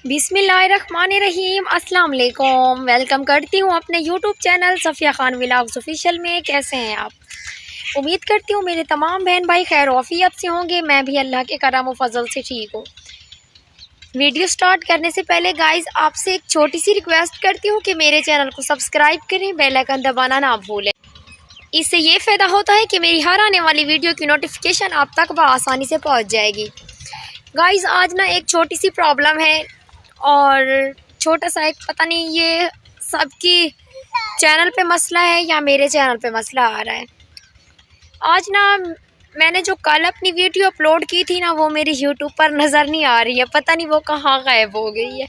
बिस्मिल्लाहिर्रहमानिर्रहीम, अस्सलाम वालेकुम। वेलकम करती हूँ अपने YouTube channel Safiya Khan vlogs official में। कैसे हैं आप? उम्मीद करती हूँ मेरे तमाम बहन भाई खैर औफियत से होंगे। मैं भी अल्लाह के करम व फजल से ठीक हूँ। वीडियो स्टार्ट करने से पहले गाइस आपसे एक छोटी सी रिक्वेस्ट करती हूँ कि मेरे चैनल को सब्सक्राइब करें, बेल आइकन दबाना ना भूलें। इससे ये फ़ायदा होता है कि मेरी हर आने वाली वीडियो की नोटिफिकेशन आप तक बआसानी से पहुँच जाएगी। गाइस आज ना एक छोटी सी प्रॉब्लम है और छोटा सा एक पता नहीं ये सबकी चैनल पे मसला है या मेरे चैनल पे मसला आ रहा है। आज ना मैंने जो कल अपनी वीडियो अपलोड की थी ना वो मेरी यूट्यूब पर नज़र नहीं आ रही है, पता नहीं वो कहाँ गायब हो गई है।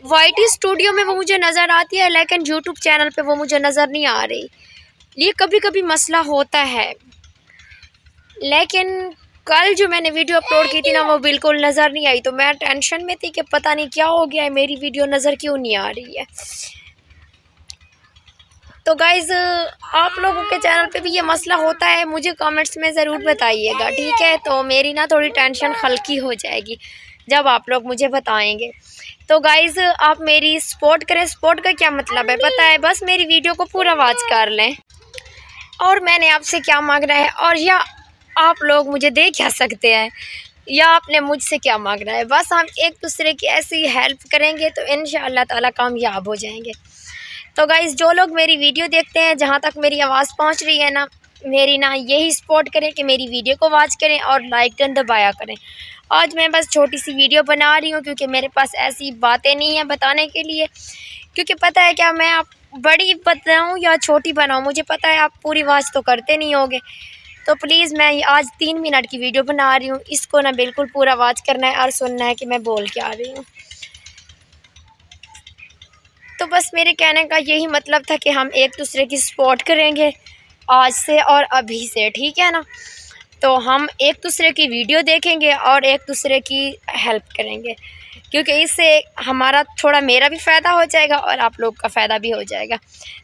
वाईटी स्टूडियो में वो मुझे नज़र आती है लेकिन यूट्यूब चैनल पे वो मुझे नज़र नहीं आ रही। ये कभी कभी मसला होता है, लेकिन कल जो मैंने वीडियो अपलोड की थी ना वो बिल्कुल नज़र नहीं आई, तो मैं टेंशन में थी कि पता नहीं क्या हो गया है, मेरी वीडियो नज़र क्यों नहीं आ रही है। तो गाइज़ आप लोगों के चैनल पे भी ये मसला होता है, मुझे कमेंट्स में ज़रूर बताइएगा, ठीक है? तो मेरी ना थोड़ी टेंशन हल्की हो जाएगी जब आप लोग मुझे बताएंगे। तो गाइज़ आप मेरी सपोर्ट करें। सपोर्ट का क्या मतलब है पता है? बस मेरी वीडियो को पूरा वॉच कर लें। और मैंने आपसे क्या मांगना है और या आप लोग मुझे दे क्या सकते हैं या आपने मुझसे क्या मांगना है, बस हम एक दूसरे की ऐसी हेल्प करेंगे तो इंशाअल्लाह ताला कामयाब हो जाएंगे। तो गाइज़ जो लोग मेरी वीडियो देखते हैं, जहाँ तक मेरी आवाज़ पहुँच रही है ना, मेरी ना यही सपोर्ट करें कि मेरी वीडियो को वॉच करें और लाइक बटन दबाया करें। आज मैं बस छोटी सी वीडियो बना रही हूँ क्योंकि मेरे पास ऐसी बातें नहीं हैं बताने के लिए, क्योंकि पता है क्या, मैं आप बड़ी बताऊँ या छोटी बनाऊँ मुझे पता है आप पूरी वॉच तो करते नहीं होगे। तो प्लीज़ मैं आज 3 मिनट की वीडियो बना रही हूँ, इसको ना बिल्कुल पूरा वॉच करना है और सुनना है कि मैं बोल क्या रही हूँ। तो बस मेरे कहने का यही मतलब था कि हम एक दूसरे की सपोर्ट करेंगे आज से और अभी से, ठीक है ना? तो हम एक दूसरे की वीडियो देखेंगे और एक दूसरे की हेल्प करेंगे, क्योंकि इससे हमारा थोड़ा मेरा भी फ़ायदा हो जाएगा और आप लोग का फ़ायदा भी हो जाएगा।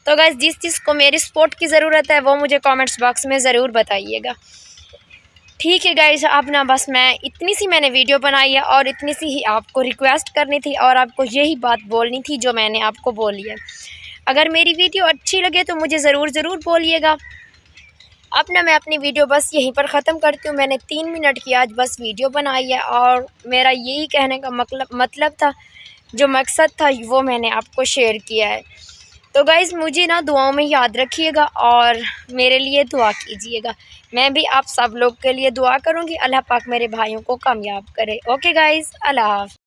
तो गाइस जिस चीज़ को मेरी सपोर्ट की ज़रूरत है वो मुझे कमेंट्स बॉक्स में ज़रूर बताइएगा, ठीक है गाइस? अब ना बस मैं इतनी सी मैंने वीडियो बनाई है और इतनी सी ही आपको रिक्वेस्ट करनी थी और आपको यही बात बोलनी थी जो मैंने आपको बोली है। अगर मेरी वीडियो अच्छी लगे तो मुझे ज़रूर बोलिएगा। अब ना मैं अपनी वीडियो बस यहीं पर ख़त्म करती हूँ। मैंने 3 मिनट की आज बस वीडियो बनाई है और मेरा यही कहने का मतलब था, जो मकसद था वो मैंने आपको शेयर किया है। तो गाइज़ मुझे ना दुआओं में याद रखिएगा और मेरे लिए दुआ कीजिएगा। मैं भी आप सब लोग के लिए दुआ करूँगी। अल्लाह पाक मेरे भाइयों को कामयाब करे। ओके गाइज़, अल्लाह हाफ़िज़।